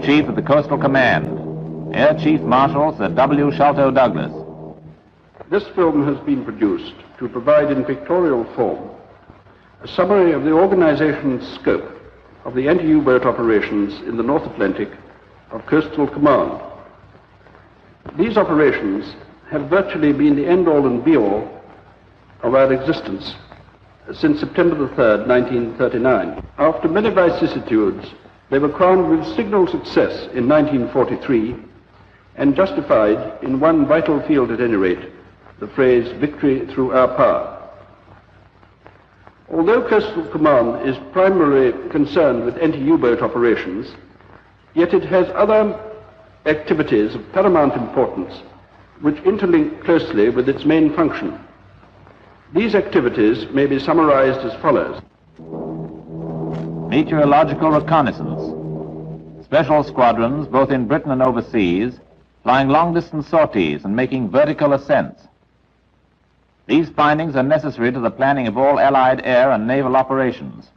Chief of the Coastal Command, Air Chief Marshal Sir W. Sholto Douglas. This film has been produced to provide in pictorial form a summary of the organization and scope of the anti-U-boat operations in the North Atlantic of Coastal Command. These operations have virtually been the end-all and be-all of our existence since September the 3rd, 1939. After many vicissitudes, they were crowned with signal success in 1943 and justified in one vital field at any rate, the phrase victory through our power. Although Coastal Command is primarily concerned with anti-U-boat operations, yet it has other activities of paramount importance which interlink closely with its main function. These activities may be summarized as follows. Meteorological reconnaissance. Special squadrons, both in Britain and overseas, flying long-distance sorties and making vertical ascents. These findings are necessary to the planning of all Allied air and naval operations.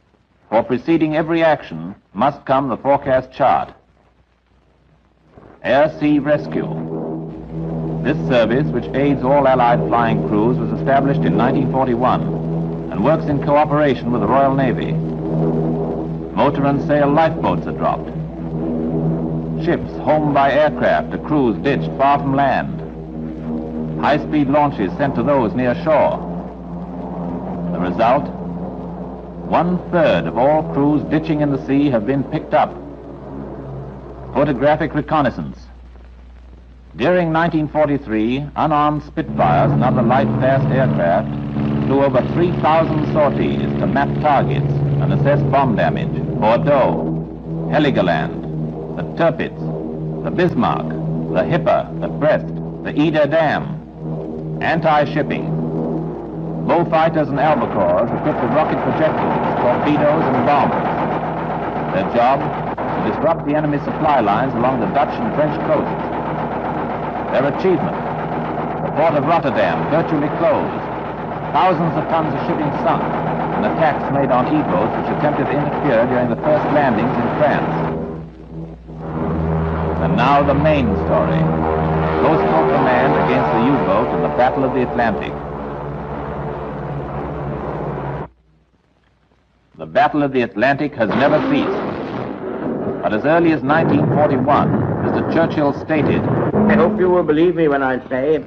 For preceding every action must come the forecast chart. Air-Sea Rescue. This service, which aids all Allied flying crews, was established in 1941 and works in cooperation with the Royal Navy. Motor and sail lifeboats are dropped. Ships homed by aircraft to crews ditched far from land. High-speed launches sent to those near shore. The result? 1/3 of all crews ditching in the sea have been picked up. Photographic reconnaissance. During 1943, unarmed Spitfires and other light fast aircraft flew over 3,000 sorties to map targets and assess bomb damage. Bordeaux, Heligoland, the Tirpitz, the Bismarck, the Hipper, the Brest, the Ida Dam. Anti-shipping. Bullfighters and Albacores equipped with rocket projectiles, torpedoes and bombs. Their job, to disrupt the enemy supply lines along the Dutch and French coasts. Their achievement, the port of Rotterdam virtually closed, thousands of tons of shipping sunk, and attacks made on E-boats which attempted to interfere during the first landings in France. And now the main story. Coastal Command against the U-boat in the Battle of the Atlantic. The Battle of the Atlantic has never ceased. But as early as 1941, Mr. Churchill stated, I hope you will believe me when I say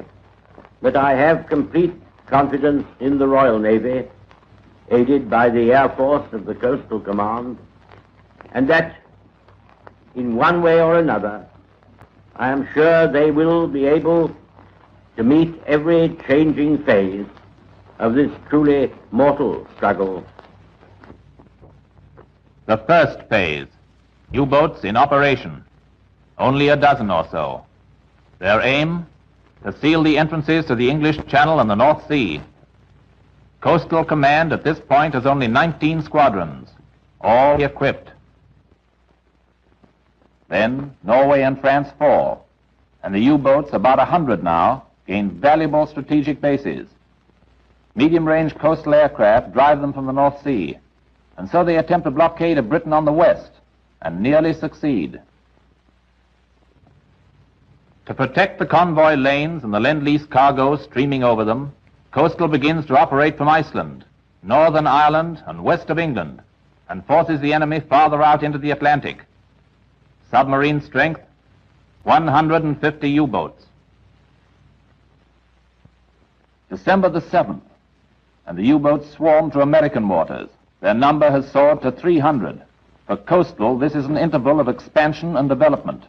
that I have complete confidence in the Royal Navy, aided by the Air Force of the Coastal Command, and that in one way or another, I am sure they will be able to meet every changing phase of this truly mortal struggle. The first phase, U-boats in operation, only a dozen or so. Their aim, to seal the entrances to the English Channel and the North Sea. Coastal Command at this point has only 19 squadrons, all equipped. Then Norway and France fall, and the U-boats, about 100 now, gain valuable strategic bases. Medium-range coastal aircraft drive them from the North Sea, and so they attempt a blockade of Britain on the west, and nearly succeed. To protect the convoy lanes and the Lend-Lease cargo streaming over them, Coastal begins to operate from Iceland, Northern Ireland, and west of England, and forces the enemy farther out into the Atlantic. Submarine strength, 150 U-boats. December the 7th, and the U-boats swarm to American waters. Their number has soared to 300. For Coastal, this is an interval of expansion and development.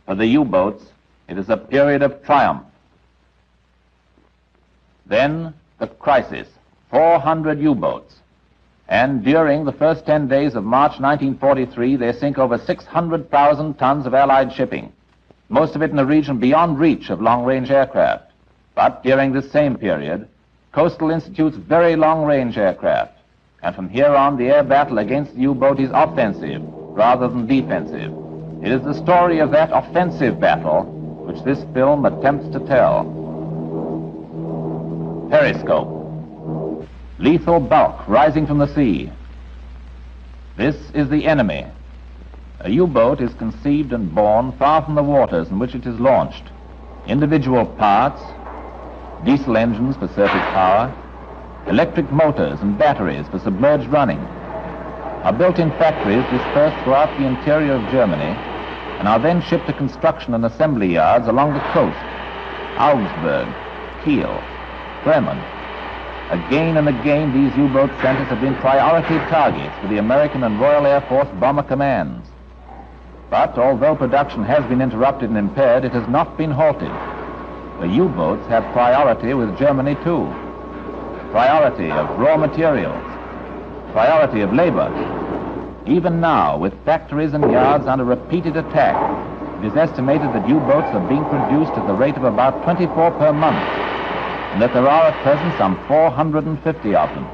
For the U-boats, it is a period of triumph. Then, the crisis, 400 U-boats. And during the first 10 days of March 1943, they sink over 600,000 tons of Allied shipping, most of it in a region beyond reach of long-range aircraft. But during this same period, Coastal institutes very long-range aircraft, and from here on, the air battle against the U-boat is offensive rather than defensive. It is the story of that offensive battle which this film attempts to tell. Periscope. Lethal bulk rising from the sea. This is the enemy. A U-boat is conceived and born far from the waters in which it is launched. Individual parts, diesel engines for surface power, electric motors and batteries for submerged running, are built in factories dispersed throughout the interior of Germany and are then shipped to construction and assembly yards along the coast: Augsburg, Kiel, Bremen. Again and again, these U-boat centers have been priority targets for the American and Royal Air Force bomber commands. But although production has been interrupted and impaired, it has not been halted. The U-boats have priority with Germany too. Priority of raw materials, priority of labor. Even now, with factories and yards under repeated attack, it is estimated that U-boats are being produced at the rate of about 24 per month, and that there are at present some 450 of them,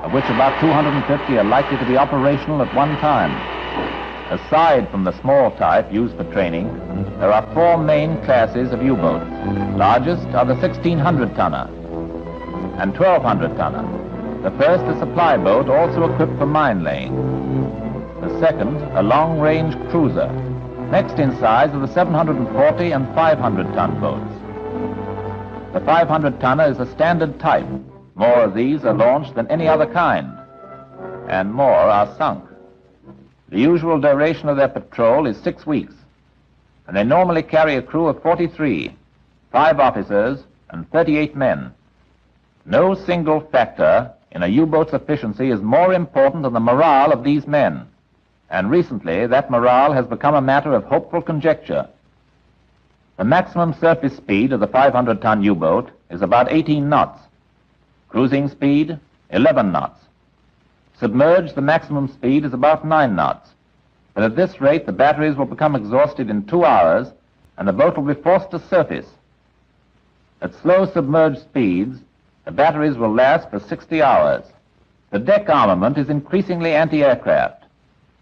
of which about 250 are likely to be operational at one time. Aside from the small type used for training, there are four main classes of U-boats. Largest are the 1,600-tonner and 1,200-tonner. The first, a supply boat, also equipped for mine laying. The second, a long-range cruiser. Next in size are the 740 and 500-ton boats. The 500-tonner is a standard type. More of these are launched than any other kind, and more are sunk. The usual duration of their patrol is 6 weeks, and they normally carry a crew of 43, 5 officers and 38 men. No single factor in a U-boat's efficiency is more important than the morale of these men, and recently that morale has become a matter of hopeful conjecture. The maximum surface speed of the 500-ton U-boat is about 18 knots. Cruising speed, 11 knots. Submerged, the maximum speed is about 9 knots. But at this rate, the batteries will become exhausted in 2 hours, and the boat will be forced to surface. At slow submerged speeds, the batteries will last for 60 hours. The deck armament is increasingly anti-aircraft.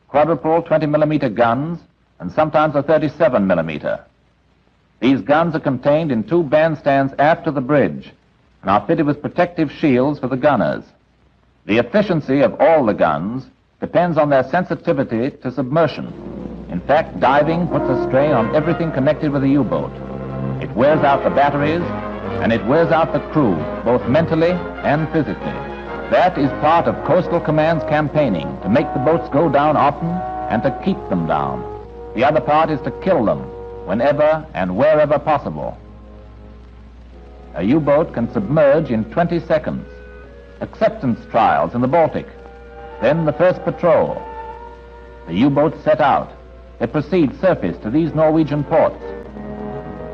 Quadruple 20mm guns, and sometimes a 37mm. These guns are contained in 2 bandstands aft of the bridge, and are fitted with protective shields for the gunners. The efficiency of all the guns depends on their sensitivity to submersion. In fact, diving puts a strain on everything connected with a U-boat. It wears out the batteries, and it wears out the crew, both mentally and physically. That is part of Coastal Command's campaigning, to make the boats go down often and to keep them down. The other part is to kill them whenever and wherever possible. A U-boat can submerge in 20 seconds. Acceptance trials in the Baltic. Then the first patrol. The U-boats set out. They proceed surface to these Norwegian ports.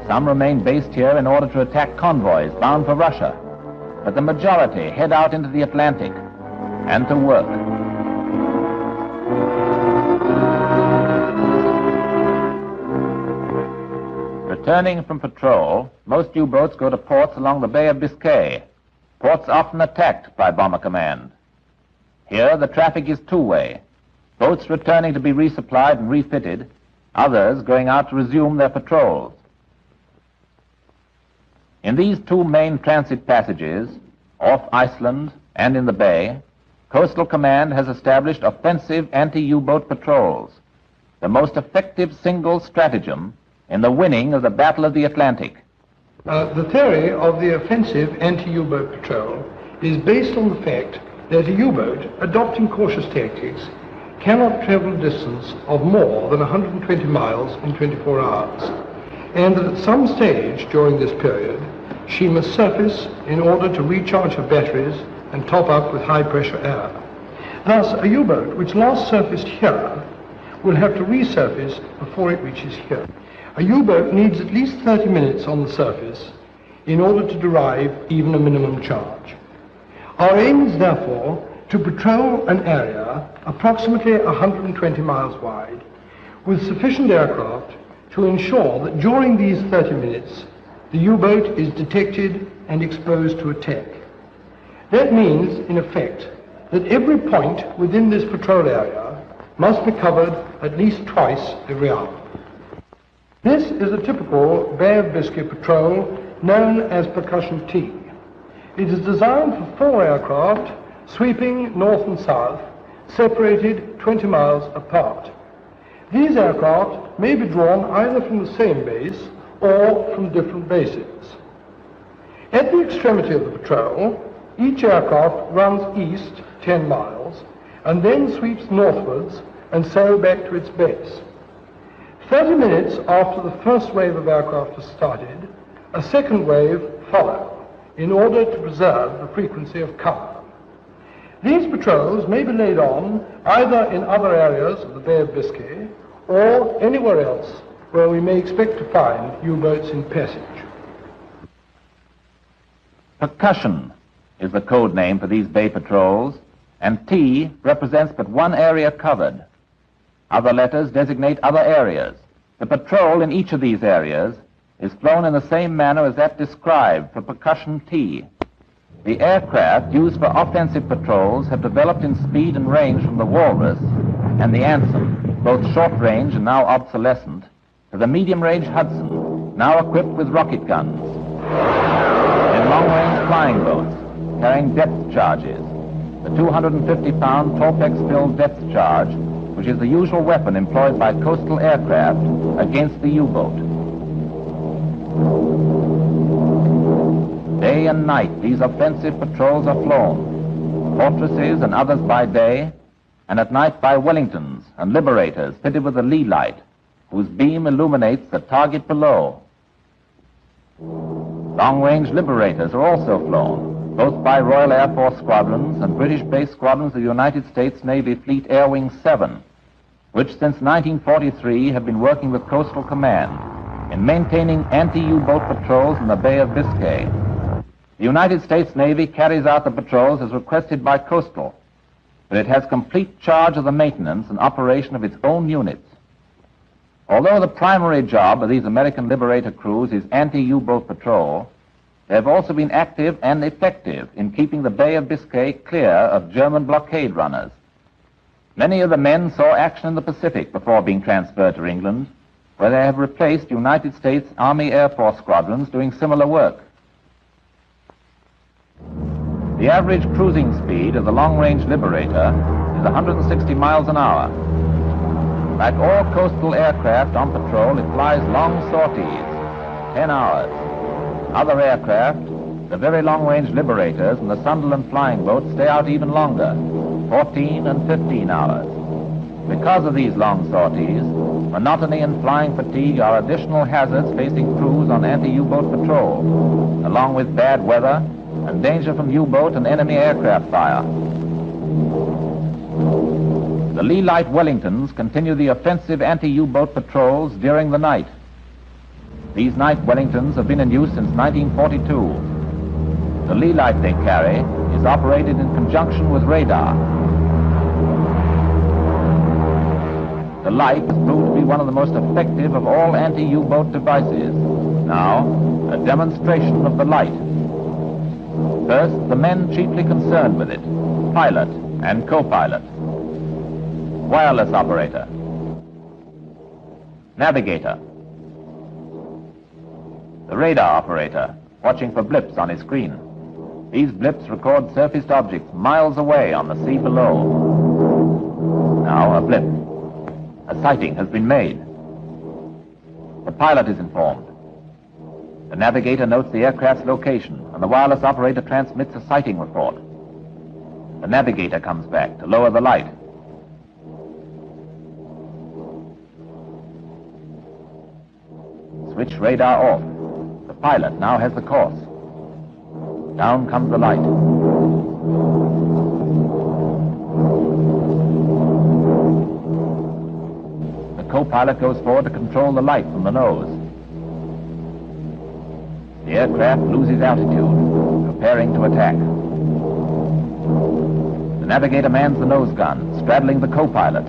Some remain based here in order to attack convoys bound for Russia, but the majority head out into the Atlantic and to work. Returning from patrol, most U-boats go to ports along the Bay of Biscay, ports often attacked by Bomber Command. Here the traffic is two-way, boats returning to be resupplied and refitted, others going out to resume their patrols. In these 2 main transit passages, off Iceland and in the Bay, Coastal Command has established offensive anti-U-boat patrols, the most effective single stratagem in the winning of the Battle of the Atlantic. The theory of the offensive anti-U-boat patrol is based on the fact that a U-boat, adopting cautious tactics, cannot travel a distance of more than 120 miles in 24 hours, and that at some stage during this period, she must surface in order to recharge her batteries and top up with high-pressure air. Thus, a U-boat which last surfaced here will have to resurface before it reaches here. A U-boat needs at least 30 minutes on the surface in order to derive even a minimum charge. Our aim is therefore to patrol an area approximately 120 miles wide with sufficient aircraft to ensure that during these 30 minutes the U-boat is detected and exposed to attack. That means, in effect, that every point within this patrol area must be covered at least twice every hour. This is a typical Bay of Biscay patrol known as Percussion T. It is designed for 4 aircraft sweeping north and south, separated 20 miles apart. These aircraft may be drawn either from the same base or from different bases. At the extremity of the patrol, each aircraft runs east 10 miles and then sweeps northwards and so back to its base. 30 minutes after the first wave of aircraft has started, a second wave follows in order to preserve the frequency of cover. These patrols may be laid on either in other areas of the Bay of Biscay or anywhere else where we may expect to find U-boats in passage. Percussion is the code name for these bay patrols, and T represents but one area covered. Other letters designate other areas. The patrol in each of these areas is flown in the same manner as that described for percussion T. The aircraft used for offensive patrols have developed in speed and range from the Walrus and the Anson, both short-range and now obsolescent, to the medium-range Hudson, now equipped with rocket guns, and long-range flying boats carrying depth charges, the 250-pound Torpex-filled depth charge, which is the usual weapon employed by coastal aircraft against the U-boat. Day and night, these offensive patrols are flown, fortresses and others by day, and at night by Wellingtons and Liberators fitted with a lee light, whose beam illuminates the target below. Long-range Liberators are also flown, both by Royal Air Force squadrons and British-based squadrons of the United States Navy Fleet Air Wing 7, which since 1943 have been working with Coastal Command in maintaining anti-U-boat patrols in the Bay of Biscay. The United States Navy carries out the patrols as requested by Coastal, but it has complete charge of the maintenance and operation of its own units. Although the primary job of these American Liberator crews is anti-U-boat patrol, they have also been active and effective in keeping the Bay of Biscay clear of German blockade runners. Many of the men saw action in the Pacific before being transferred to England, where they have replaced United States Army Air Force squadrons doing similar work. The average cruising speed of the long-range Liberator is 160 miles an hour. Like all coastal aircraft on patrol, it flies long sorties, 10 hours. Other aircraft, the very long-range Liberators and the Sunderland flying boats, stay out even longer, 14 and 15 hours. Because of these long sorties, monotony and flying fatigue are additional hazards facing crews on anti-U-boat patrol, along with bad weather and danger from U-boat and enemy aircraft fire. The lee light Wellingtons continue the offensive anti-U-boat patrols during the night. These night Wellingtons have been in use since 1942. The lee light they carry is operated in conjunction with radar. The light has proved to be one of the most effective of all anti-U-boat devices. Now, a demonstration of the light. First, the men chiefly concerned with it, pilot and co-pilot. Wireless operator. Navigator. The radar operator, watching for blips on his screen. These blips record surfaced objects miles away on the sea below. Now a blip. A sighting has been made. The pilot is informed. The navigator notes the aircraft's location, and the wireless operator transmits a sighting report. The navigator comes back to lower the light. Switch radar off. The pilot now has the course. Down comes the light. The co-pilot goes forward to control the light from the nose. The aircraft loses altitude, preparing to attack. The navigator mans the nose gun, straddling the co-pilot.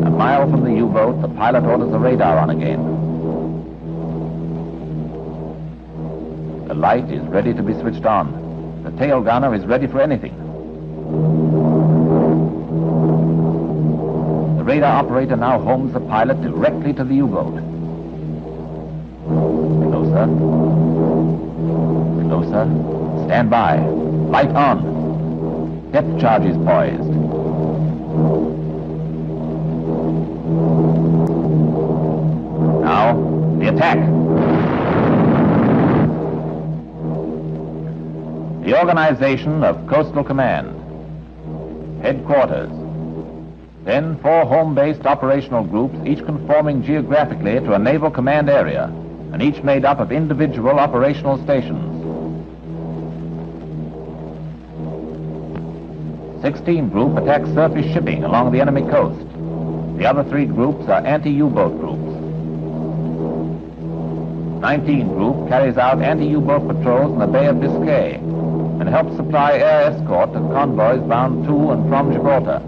A mile from the U-boat, the pilot orders the radar on again. The light is ready to be switched on. The tail gunner is ready for anything. The radar operator now homes the pilot directly to the U-boat. Closer. Closer. Stand by. Light on. Depth charge is poised. Now, the attack. The organization of Coastal Command. Headquarters. Then 4 home-based operational groups, each conforming geographically to a naval command area, and each made up of individual operational stations. 16 Group attacks surface shipping along the enemy coast. The other 3 groups are anti-U-boat groups. 19 Group carries out anti-U-boat patrols in the Bay of Biscay and helps supply air escort to convoys bound to and from Gibraltar.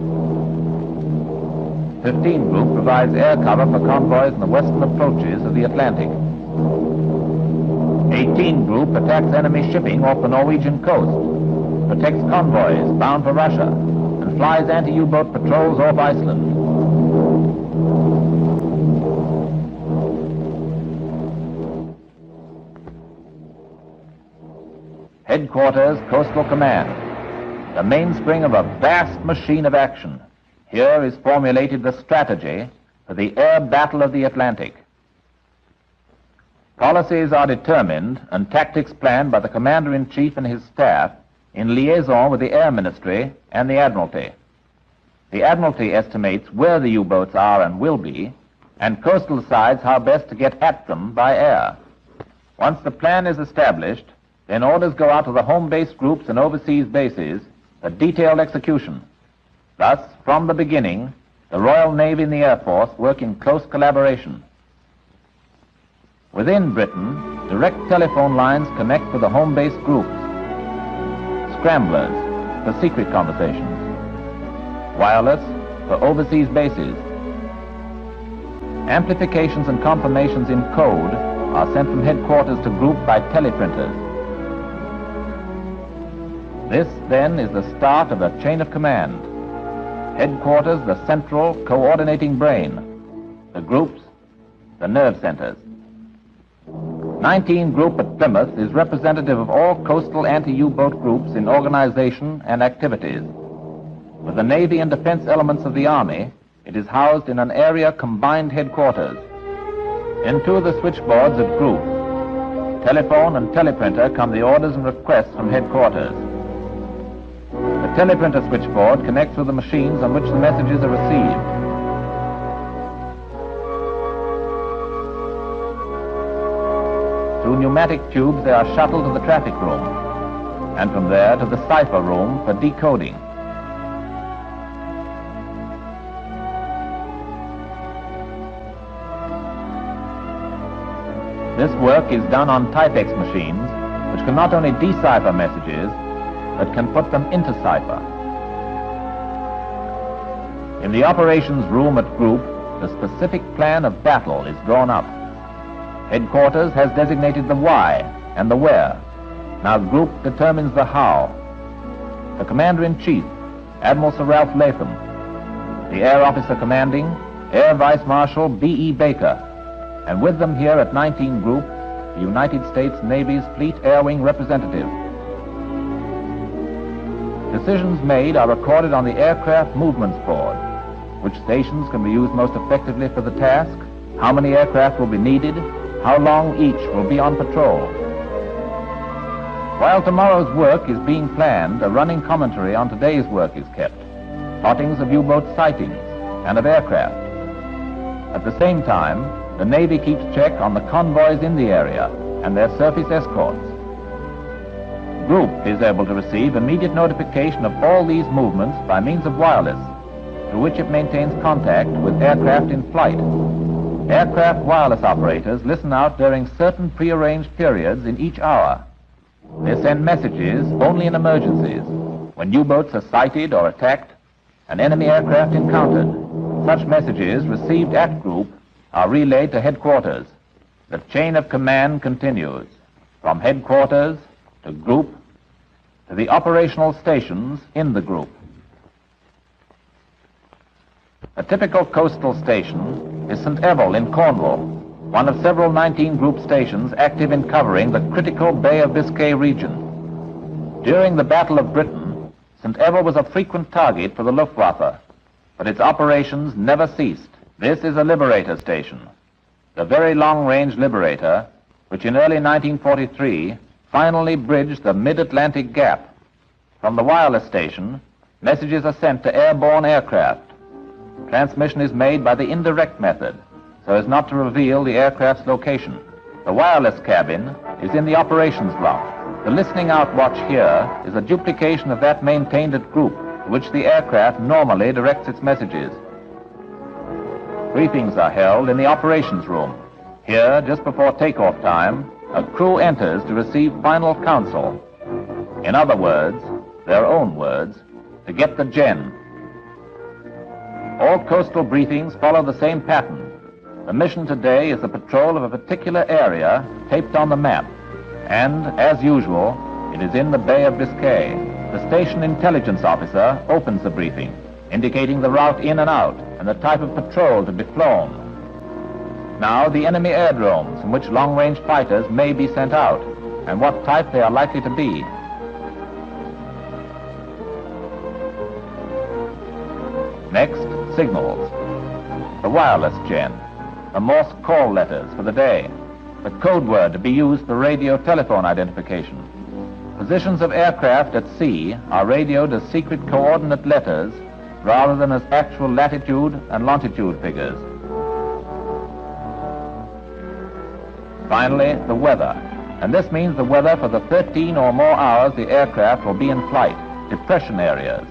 15 Group provides air cover for convoys in the western approaches of the Atlantic. 18 Group attacks enemy shipping off the Norwegian coast, protects convoys bound for Russia, and flies anti-U-boat patrols off Iceland. Headquarters, Coastal Command, the mainspring of a vast machine of action. Here is formulated the strategy for the air battle of the Atlantic. Policies are determined and tactics planned by the Commander-in-Chief and his staff in liaison with the Air Ministry and the Admiralty. The Admiralty estimates where the U-boats are and will be, and Coastal decides how best to get at them by air. Once the plan is established, then orders go out to the home-based groups and overseas bases for detailed execution. Thus, from the beginning, the Royal Navy and the Air Force work in close collaboration. Within Britain, direct telephone lines connect with the home-based groups. Scramblers for secret conversations. Wireless for overseas bases. Amplifications and confirmations in code are sent from headquarters to group by teleprinters. This, then, is the start of a chain of command. Headquarters, the central coordinating brain. The groups, the nerve centers. 19 Group at Plymouth is representative of all coastal anti-U-boat groups in organization and activities. With the Navy and defense elements of the Army, it is housed in an area combined headquarters. Into the switchboards at Group, telephone and teleprinter come the orders and requests from headquarters. The teleprinter switchboard connects with the machines on which the messages are received. Through pneumatic tubes, they are shuttled to the traffic room, and from there to the cipher room for decoding. This work is done on Typex machines, which can not only decipher messages, but can put them into cipher. In the operations room at Group, the specific plan of battle is drawn up. Headquarters has designated the why and the where. Now Group determines the how. The Commander-in-Chief, Admiral Sir Ralph Latham. The Air Officer Commanding, Air Vice Marshal B.E. Baker. And with them here at 19 Group, the United States Navy's Fleet Air Wing representative. Decisions made are recorded on the Aircraft Movements Board. Which stations can be used most effectively for the task, how many aircraft will be needed, how long each will be on patrol. While tomorrow's work is being planned, a running commentary on today's work is kept, plottings of U-boat sightings and of aircraft. At the same time, the Navy keeps check on the convoys in the area and their surface escorts. Group is able to receive immediate notification of all these movements by means of wireless, through which it maintains contact with aircraft in flight. Aircraft wireless operators listen out during certain prearranged periods in each hour. They send messages only in emergencies, when U-boats are sighted or attacked, an enemy aircraft encountered. Such messages received at Group are relayed to headquarters. The chain of command continues, from headquarters to Group to the operational stations in the Group. A typical coastal station is St. Evell in Cornwall, one of several 19 Group stations active in covering the critical Bay of Biscay region. During the Battle of Britain, St. Evell was a frequent target for the Luftwaffe. but its operations never ceased. This is a Liberator station, the very long-range Liberator, which in early 1943 finally bridged the mid-Atlantic gap. From the wireless station, messages are sent to airborne aircraft. Transmission is made by the indirect method, so as not to reveal the aircraft's location. The wireless cabin is in the operations block. The listening out watch here is a duplication of that maintained at group, to which the aircraft normally directs its messages. Briefings are held in the operations room. Here, just before takeoff time, a crew enters to receive final counsel. In other words, their own words, to get the gen. All coastal briefings follow the same pattern. The mission today is the patrol of a particular area taped on the map, and, as usual, it is in the Bay of Biscay. The station intelligence officer opens the briefing, indicating the route in and out and the type of patrol to be flown. Now, the enemy airdromes from which long-range fighters may be sent out, and what type they are likely to be. Next, signals. The wireless gen, the Morse call letters for the day, the code word to be used for radio telephone identification. Positions of aircraft at sea are radioed as secret coordinate letters rather than as actual latitude and longitude figures. Finally, the weather, and this means the weather for the 13 or more hours the aircraft will be in flight, depression areas,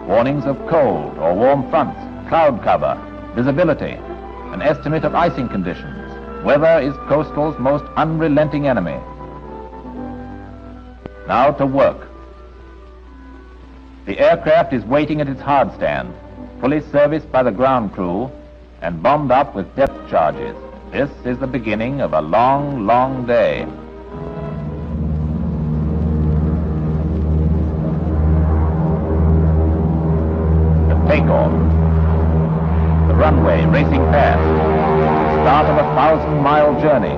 warnings of cold or warm fronts, cloud cover, visibility, an estimate of icing conditions. Weather is coastal's most unrelenting enemy. Now to work. The aircraft is waiting at its hard stand, fully serviced by the ground crew and bombed up with depth charges. This is the beginning of a long, long day. The takeoff. The runway racing past. Start of a 1,000-mile journey.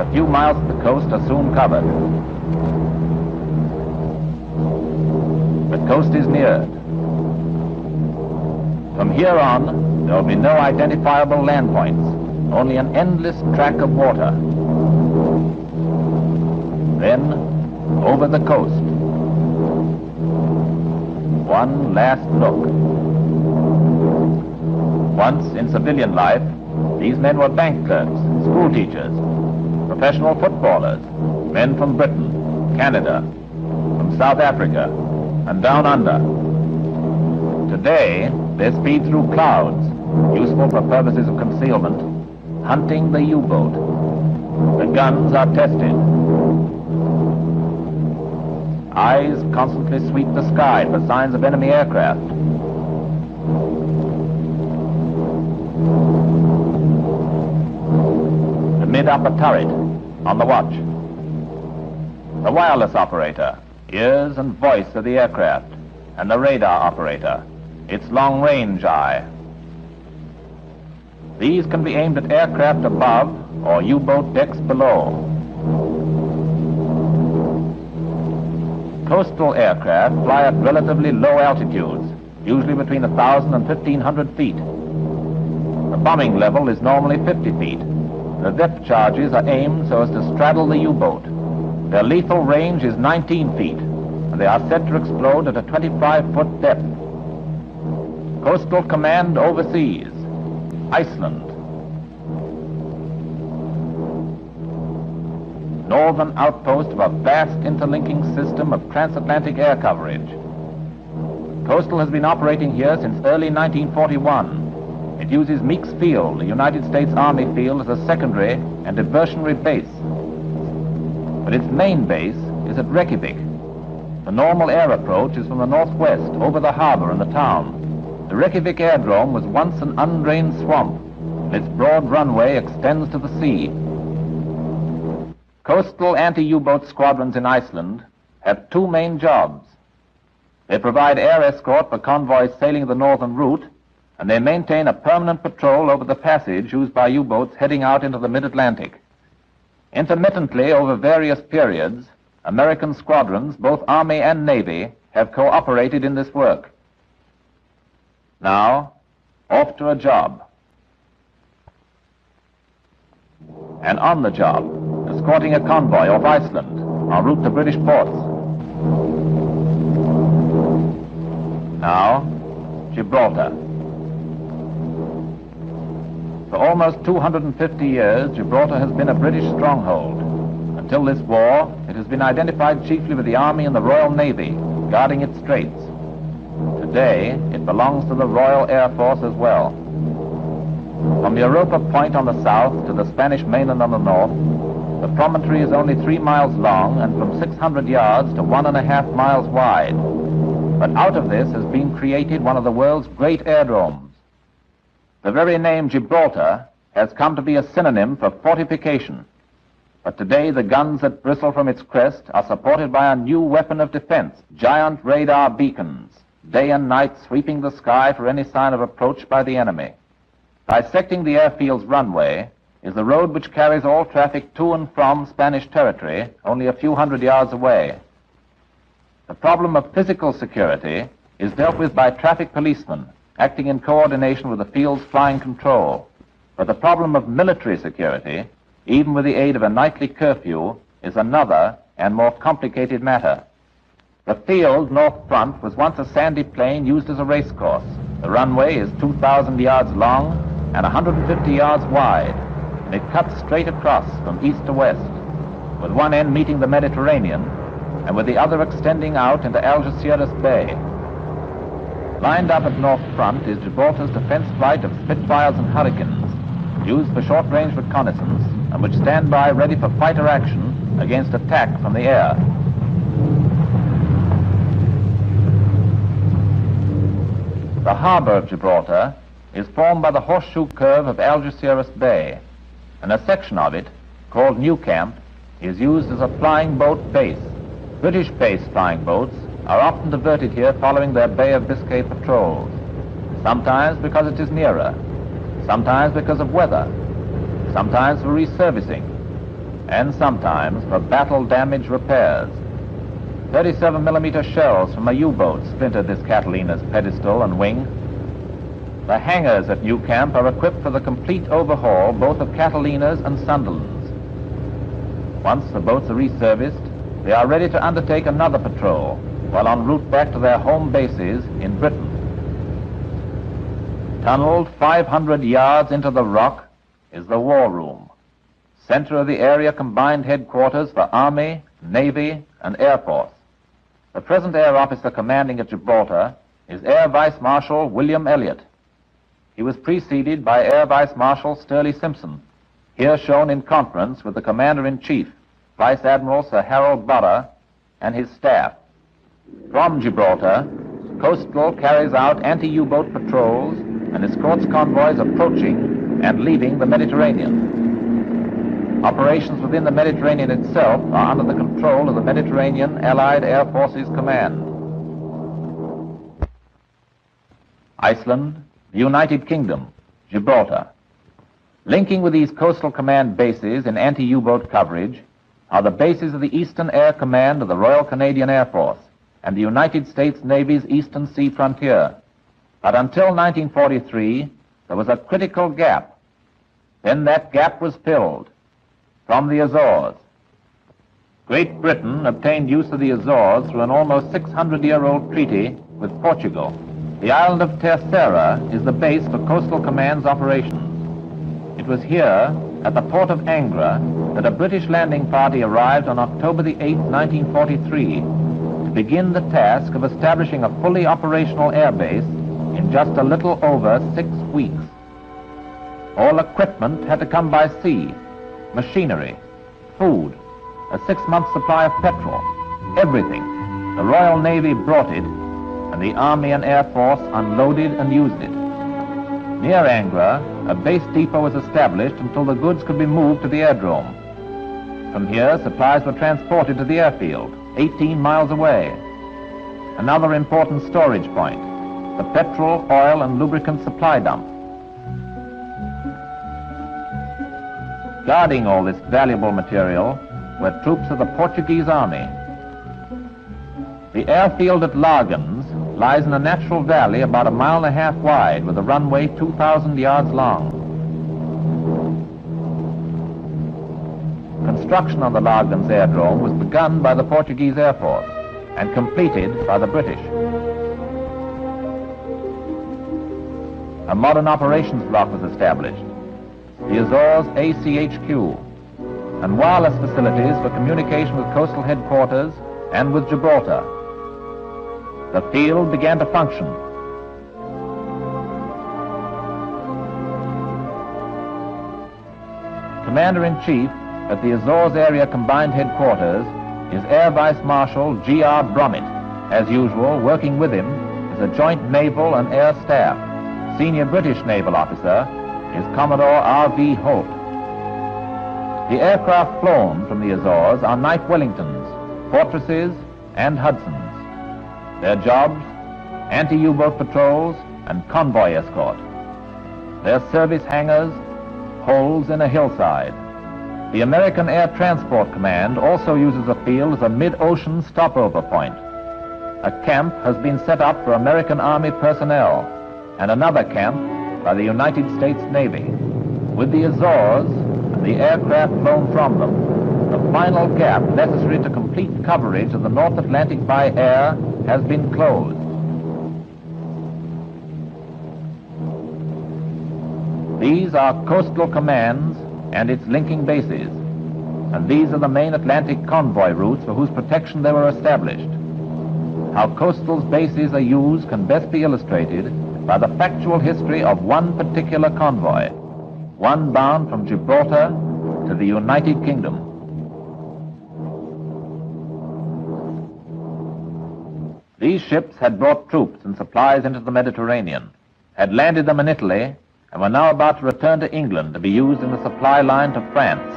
A few miles of the coast are soon covered. The coast is neared. From here on, there will be no identifiable land points, only an endless track of water. Then, over the coast. One last look. Once, in civilian life, these men were bank clerks, school teachers, professional footballers, men from Britain, Canada, from South Africa, and down under. Today, they speed through clouds, useful for purposes of concealment, hunting the U-boat. The guns are tested. Eyes constantly sweep the sky for signs of enemy aircraft. The mid-upper turret, on the watch. The wireless operator, ears and voice of the aircraft, and the radar operator, its long-range eye. These can be aimed at aircraft above or U-boat decks below. Coastal aircraft fly at relatively low altitudes, usually between 1,000 and 1,500 feet. The bombing level is normally 50 feet. The depth charges are aimed so as to straddle the U-boat. Their lethal range is 19 feet, and they are set to explode at a 25-foot depth. Coastal Command overseas, Iceland. Northern outpost of a vast interlinking system of transatlantic air coverage. Coastal has been operating here since early 1941. It uses Meeks Field, the United States Army field, as a secondary and diversionary base. But its main base is at Reykjavik. The normal air approach is from the northwest, over the harbor and the town. The Reykjavik Airdrome was once an undrained swamp, and its broad runway extends to the sea. Coastal anti-U-boat squadrons in Iceland have two main jobs. They provide air escort for convoys sailing the northern route, and they maintain a permanent patrol over the passage used by U-boats heading out into the mid-Atlantic. Intermittently, over various periods, American squadrons, both Army and Navy, have cooperated in this work. Now, off to a job. And on the job, escorting a convoy off Iceland en route to British ports. Now, Gibraltar. For almost 250 years, Gibraltar has been a British stronghold. Until this war, it has been identified chiefly with the Army and the Royal Navy, guarding its straits. Today, it belongs to the Royal Air Force as well. From Europa Point on the south to the Spanish mainland on the north, the promontory is only 3 miles long and from 600 yards to 1.5 miles wide. But out of this has been created one of the world's great aerodromes. The very name Gibraltar has come to be a synonym for fortification. But today the guns that bristle from its crest are supported by a new weapon of defense, giant radar beacons, day and night sweeping the sky for any sign of approach by the enemy. Bisecting the airfield's runway is the road which carries all traffic to and from Spanish territory, only a few hundred yards away. The problem of physical security is dealt with by traffic policemen, acting in coordination with the field's flying control. But the problem of military security, even with the aid of a nightly curfew, is another and more complicated matter. The field north front was once a sandy plain used as a race course. The runway is 2,000 yards long and 150 yards wide, and it cuts straight across from east to west, with one end meeting the Mediterranean and with the other extending out into Algeciras Bay. Lined up at north front is Gibraltar's defense flight of Spitfires and Hurricanes, used for short-range reconnaissance and which stand by ready for fighter action against attack from the air. The harbor of Gibraltar is formed by the horseshoe curve of Algeciras Bay, and a section of it, called New Camp, is used as a flying boat base. British-based flying boats are often diverted here following their Bay of Biscay patrols, sometimes because it is nearer, sometimes because of weather, sometimes for reservicing, and sometimes for battle-damage repairs. 37mm shells from a U-boat splintered this Catalina's pedestal and wing. The hangars at New Camp are equipped for the complete overhaul both of Catalinas and Sunderlands. Once the boats are reserviced, they are ready to undertake another patrol while en route back to their home bases in Britain. Tunneled 500 yards into the rock is the War Room, center of the area combined headquarters for Army, Navy, and Air Force. The present Air Officer commanding at Gibraltar is Air Vice Marshal William Elliott. He was preceded by Air Vice Marshal Sturley Simpson, here shown in conference with the Commander-in-Chief, Vice Admiral Sir Harold Burr, and his staff. From Gibraltar, Coastal carries out anti-U-boat patrols and escorts convoys approaching and leaving the Mediterranean. Operations within the Mediterranean itself are under the control of the Mediterranean Allied Air Forces Command. Iceland, the United Kingdom, Gibraltar. Linking with these coastal command bases in anti-U-boat coverage are the bases of the Eastern Air Command of the Royal Canadian Air Force and the United States Navy's Eastern Sea Frontier. But until 1943, there was a critical gap. Then that gap was filled from the Azores. Great Britain obtained use of the Azores through an almost 600-year-old treaty with Portugal. The island of Terceira is the base for Coastal Command's operations. It was here, at the port of Angra, that a British landing party arrived on October the 8th, 1943, to begin the task of establishing a fully operational air base in just a little over 6 weeks. All equipment had to come by sea, machinery, food, a 6-month supply of petrol, everything. The Royal Navy brought it, and the Army and Air Force unloaded and used it. Near Angra, a base depot was established until the goods could be moved to the aerodrome. From here, supplies were transported to the airfield, 18 miles away. Another important storage point, the petrol, oil, and lubricant supply dump. Guarding all this valuable material were troops of the Portuguese army. The airfield at Lagans lies in a natural valley about 1.5 miles wide with a runway 2,000 yards long. Construction on the Lagans Airdrome was begun by the Portuguese Air Force and completed by the British. A modern operations block was established, the Azores ACHQ, and wireless facilities for communication with coastal headquarters and with Gibraltar. The field began to function. Commander-in-Chief at the Azores Area Combined Headquarters is Air Vice Marshal G.R. Bromett. As usual, working with him is a joint naval and air staff. Senior British naval officer is Commodore R.V. Holt. The aircraft flown from the Azores are Night Wellingtons, Fortresses, and Hudsons. Their jobs, anti-U-boat patrols and convoy escort. Their service hangars, holes in a hillside. The American Air Transport Command also uses the field as a mid-ocean stopover point. A camp has been set up for American Army personnel and another camp by the United States Navy. With the Azores and the aircraft flown from them, the final gap necessary to complete coverage of the North Atlantic by air has been closed. These are coastal commands and its linking bases, and these are the main Atlantic convoy routes for whose protection they were established. How coastal bases are used can best be illustrated by the factual history of one particular convoy, one bound from Gibraltar to the United Kingdom. These ships had brought troops and supplies into the Mediterranean, had landed them in Italy, and were now about to return to England to be used in the supply line to France.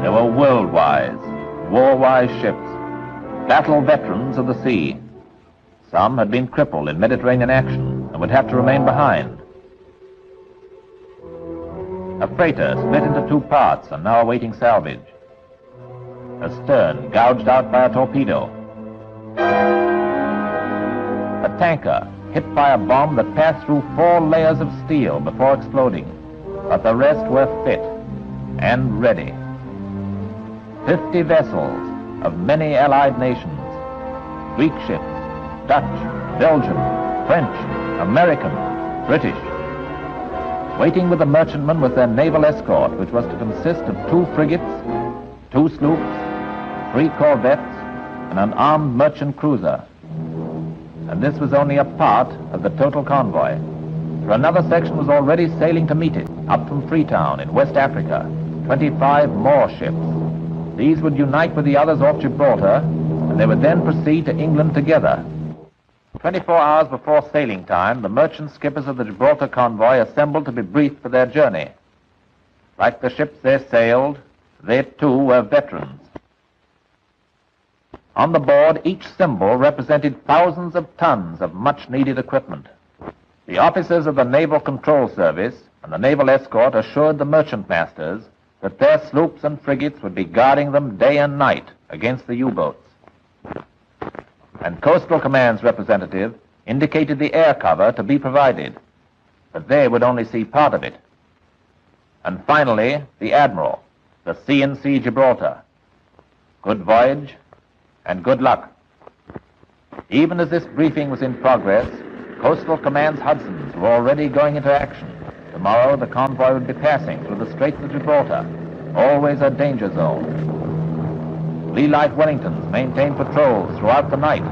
They were world-wise, war-wise ships, battle veterans of the sea. Some had been crippled in Mediterranean action and would have to remain behind. A freighter split into 2 parts and now awaiting salvage. A stern gouged out by a torpedo. A tanker hit by a bomb that passed through 4 layers of steel before exploding, but the rest were fit and ready. 50 vessels of many allied nations, Greek ships, Dutch, Belgian, French, American, British. Waiting with the merchantmen was their naval escort, which was to consist of 2 frigates, 2 sloops, 3 corvettes, and an armed merchant cruiser. And this was only a part of the total convoy, for another section was already sailing to meet it, up from Freetown in West Africa, 25 more ships. These would unite with the others off Gibraltar, and they would then proceed to England together. 24 hours before sailing time, the merchant skippers of the Gibraltar convoy assembled to be briefed for their journey. Like the ships they sailed, they too were veterans. On the board, each symbol represented thousands of tons of much-needed equipment. The officers of the Naval Control Service and the Naval Escort assured the merchant masters that their sloops and frigates would be guarding them day and night against the U-boats. And Coastal Command's representative indicated the air cover to be provided, but they would only see part of it. And finally, the Admiral, the C&C Gibraltar. Good voyage and good luck. Even as this briefing was in progress, Coastal Command's Hudsons were already going into action. Tomorrow the convoy would be passing through the Straits of Gibraltar, always a danger zone. Lee Light Wellingtons maintained patrols throughout the night.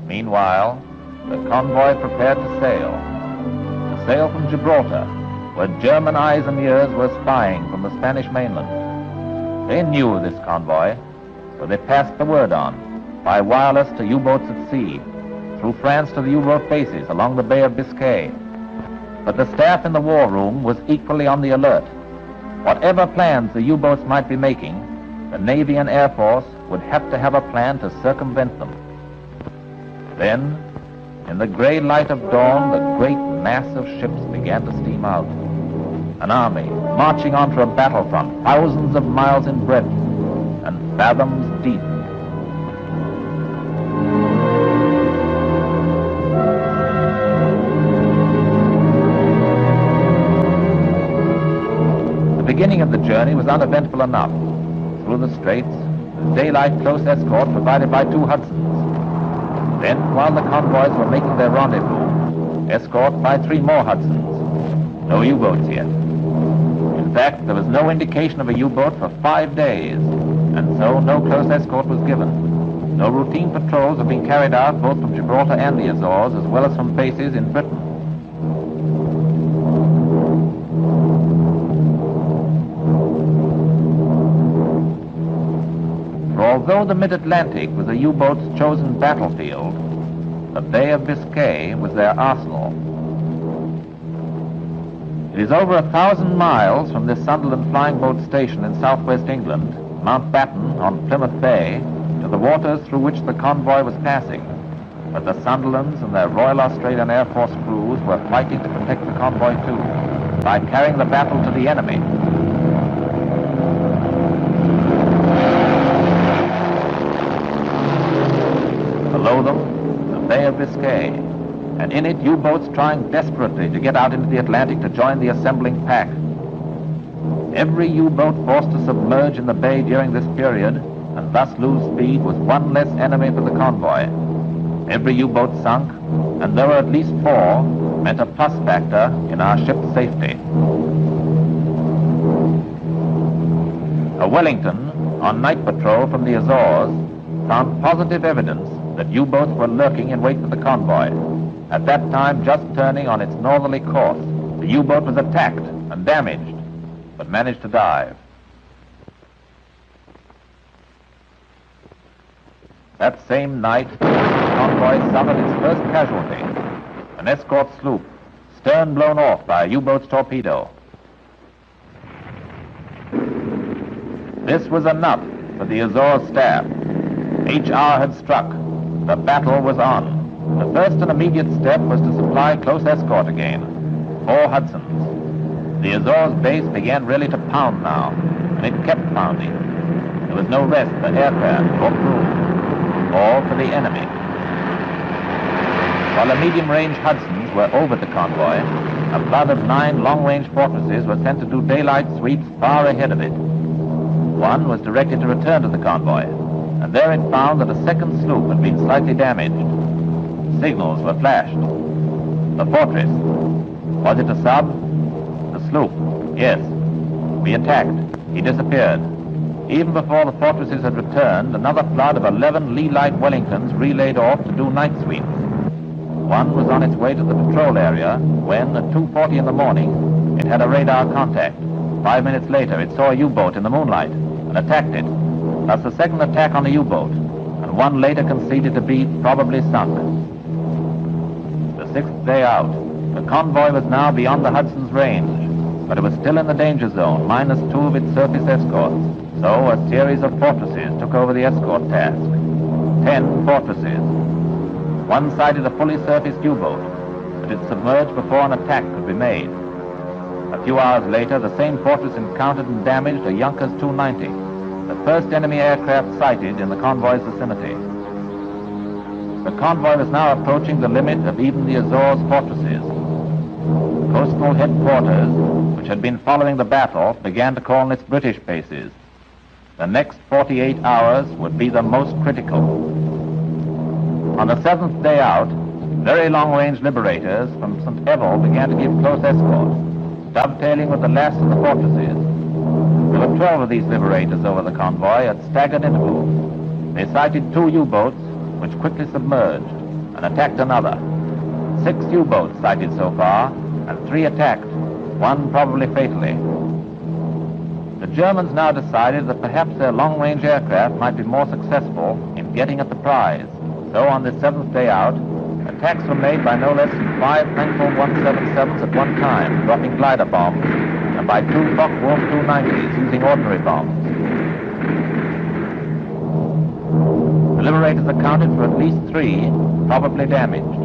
Meanwhile, the convoy prepared to sail from Gibraltar, where German eyes and ears were spying from the Spanish mainland. They knew of this convoy, so they passed the word on, by wireless to U-boats at sea, through France to the U-boat bases along the Bay of Biscay. But the staff in the war room was equally on the alert. Whatever plans the U-boats might be making, the Navy and Air Force would have to have a plan to circumvent them. Then, in the gray light of dawn, the great mass of ships began to steam out. An army marching onto a battlefront thousands of miles in breadth and fathoms deep. beginning of the journey was uneventful enough. Through the straits, the daylight close escort provided by 2 Hudsons. Then, while the convoys were making their rendezvous, escort by 3 more Hudsons. No U-boats yet. In fact, there was no indication of a U-boat for 5 days, and so no close escort was given. No routine patrols have been carried out both from Gibraltar and the Azores, as well as from bases in Britain. For although the mid-Atlantic was a U-boat's chosen battlefield, the Bay of Biscay was their arsenal. It is over 1,000 miles from this Sunderland flying boat station in southwest England, Mountbatten on Plymouth Bay, to the waters through which the convoy was passing. But the Sunderlands and their Royal Australian Air Force crews were fighting to protect the convoy too, by carrying the battle to the enemy. Below them, the Bay of Biscay, and in it U-boats trying desperately to get out into the Atlantic to join the assembling pack. Every U-boat forced to submerge in the bay during this period and thus lose speed was one less enemy for the convoy. Every U-boat sunk, and there were at least 4, meant a plus factor in our ship's safety. A Wellington, on night patrol from the Azores, found positive evidence that U-boats were lurking in wait for the convoy. At that time, just turning on its northerly course, the U-boat was attacked and damaged, but managed to dive. That same night, the convoy suffered its first casualty, an escort sloop, stern blown off by a U-boat's torpedo. This was enough for the Azores staff. HR had struck. The battle was on. The first and immediate step was to supply close escort again, 4 Hudsons. The Azores base began really to pound now, and it kept pounding. There was no rest for aircraft or crew, or for the enemy. While the medium-range Hudsons were over the convoy, a flood of 9 long-range fortresses was sent to do daylight sweeps far ahead of it. One was directed to return to the convoy, and there it found that a second sloop had been slightly damaged. Signals were flashed. The fortress. Was it a sub? The sloop. Yes. We attacked. He disappeared. Even before the fortresses had returned, another flood of 11 Lee-Light Wellingtons relayed off to do night sweeps. One was on its way to the patrol area when, at 2:40 in the morning, it had a radar contact. 5 minutes later, it saw a U-boat in the moonlight and attacked it. Thus the second attack on the U-boat, and one later conceded to be probably sunk. The 6th day out, the convoy was now beyond the Hudson's range, but it was still in the danger zone, minus 2 of its surface escorts. So a series of fortresses took over the escort task. 10 fortresses. One sighted a fully surfaced U-boat, but it submerged before an attack could be made. A few hours later, the same fortress encountered and damaged a Junkers 290, the first enemy aircraft sighted in the convoy's vicinity. The convoy was now approaching the limit of even the Azores fortresses. Coastal headquarters, which had been following the battle, began to call on its British bases. The next 48 hours would be the most critical. On the 7th day out, very long-range liberators from St. Evell began to give close escort, dovetailing with the last of the fortresses. There were 12 of these liberators over the convoy at staggered intervals. They sighted 2 U-boats, which quickly submerged and attacked another. 6 U-boats sighted so far, and 3 attacked, 1 probably fatally. The Germans now decided that perhaps their long-range aircraft might be more successful in getting at the prize. So on this 7th day out, attacks were made by no less than 5 Frankfurt 177s at one time, dropping glider bombs, and by 2 Focke-Wulf 290s using ordinary bombs. The liberators accounted for at least 3, probably damaged.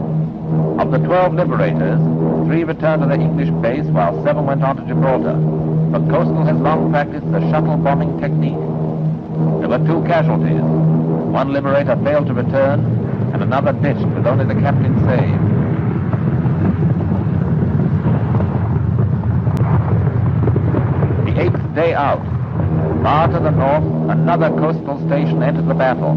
Of the 12 liberators, 3 returned to their English base while 7 went on to Gibraltar. But Coastal has long practiced the shuttle bombing technique. There were 2 casualties. 1 liberator failed to return, and another ditched with only the captain saved. The 8th day out, far to the north, another coastal station entered the battle,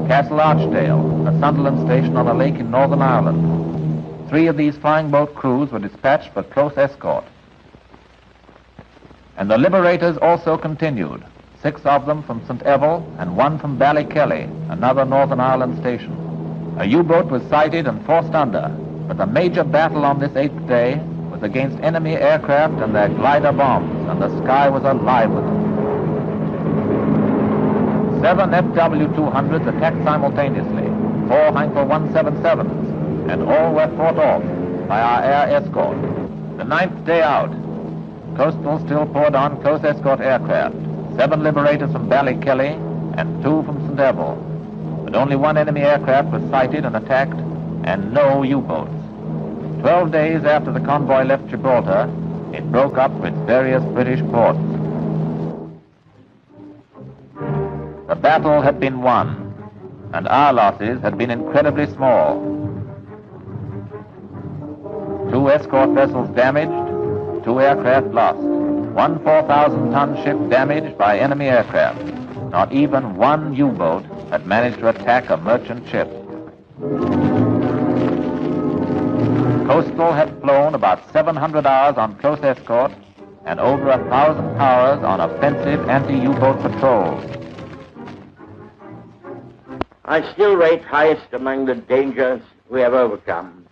Castle Archdale, a Sunderland station on a lake in Northern Ireland. 3 of these flying boat crews were dispatched for close escort. And the liberators also continued, 6 of them from St. Evell and 1 from Ballykelly, another Northern Ireland station. A U-boat was sighted and forced under, but the major battle on this 8th day was against enemy aircraft and their glider bombs, and the sky was alive with them. 7 FW-200s attacked simultaneously, 4 Heinkel 177s, and all were fought off by our air escort. The 9th day out, Coastal still poured on close escort aircraft, 7 liberators from Ballykelly and 2 from St. Evell. But only 1 enemy aircraft was sighted and attacked, and no U-boats. 12 days after the convoy left Gibraltar, it broke up with various British ports. The battle had been won, and our losses had been incredibly small. 2 escort vessels damaged, 2 aircraft lost, 1 4,000-ton ship damaged by enemy aircraft. Not even 1 U-boat had managed to attack a merchant ship. Coastal had flown about 700 hours on close escort and over 1,000 hours on offensive anti-U-boat patrols. I still rate highest among the dangers we have overcome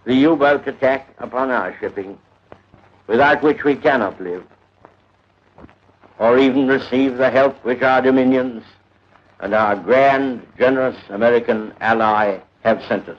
the U-boat attack upon our shipping, without which we cannot live, or even receive the help which our dominions and our grand, generous American ally have sent us.